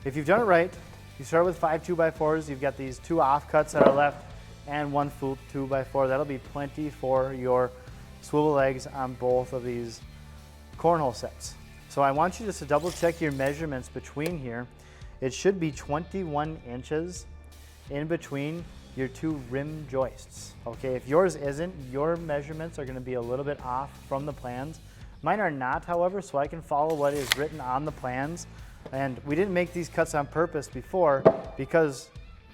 If you've done it right, you start with 5 2x4s, you've got these 2 offcuts that are left and 1 full 2x4. That'll be plenty for your swivel legs on both of these cornhole sets. So I want you just to double check your measurements between here. It should be 21 inches in between your 2 rim joists. Okay, if yours isn't, your measurements are gonna be a little bit off from the plans. Mine are not, however, so I can follow what is written on the plans. And we didn't make these cuts on purpose before because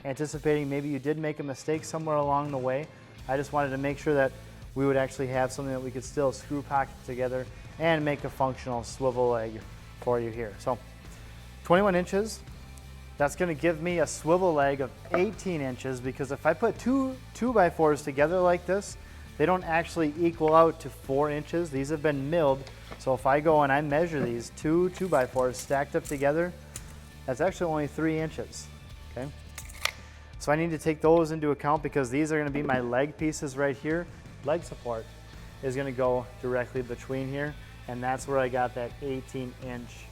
anticipating maybe you did make a mistake somewhere along the way. I just wanted to make sure that we would actually have something that we could still screw pocket together and make a functional swivel leg for you here. So 21 inches, that's gonna give me a swivel leg of 18 inches because if I put 2 2x4s together like this, they don't actually equal out to 4 inches. These have been milled, so if I go and I measure these 2 2x4s stacked up together, that's actually only 3 inches, okay? So I need to take those into account because these are gonna be my leg pieces right here. Leg support is gonna go directly between here, and that's where I got that 18-inch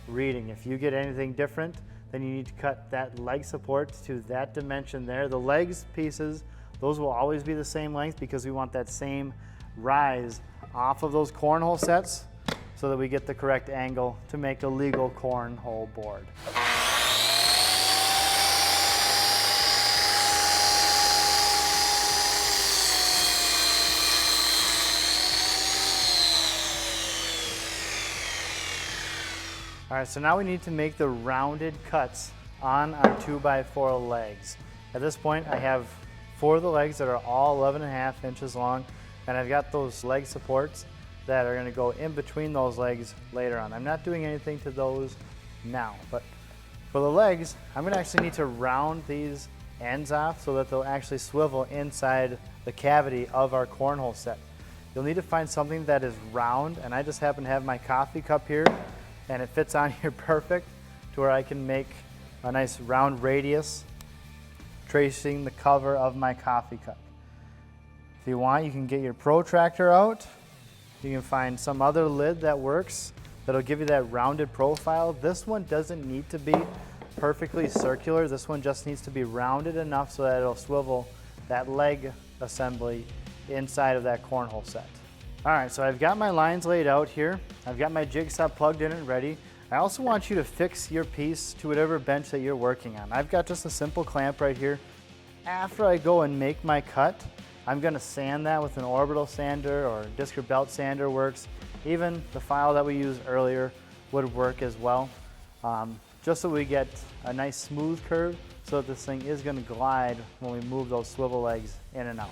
reading. If you get anything different, then you need to cut that leg support to that dimension there. The legs pieces, those will always be the same length because we want that same rise off of those cornhole sets so that we get the correct angle to make a legal cornhole board. All right, so now we need to make the rounded cuts on our 2x4 legs. At this point, I have 4 of the legs that are all 11.5 inches long, and I've got those leg supports that are gonna go in between those legs later on. I'm not doing anything to those now, but for the legs, I'm gonna actually need to round these ends off so that they'll actually swivel inside the cavity of our cornhole set. You'll need to find something that is round, and I just happen to have my coffee cup here, and it fits on here perfect to where I can make a nice round radius tracing the cover of my coffee cup. If you want, you can get your protractor out. You can find some other lid that works that'll give you that rounded profile. This one doesn't need to be perfectly circular. This one just needs to be rounded enough so that it'll swivel that leg assembly inside of that cornhole set. All right, so I've got my lines laid out here. I've got my jigsaw plugged in and ready. I also want you to fix your piece to whatever bench that you're working on. I've got just a simple clamp right here. After I go and make my cut, I'm gonna sand that with an orbital sander or disc or belt sander works. Even the file that we used earlier would work as well. Just so we get a nice smooth curve so that this thing is gonna glide when we move those swivel legs in and out.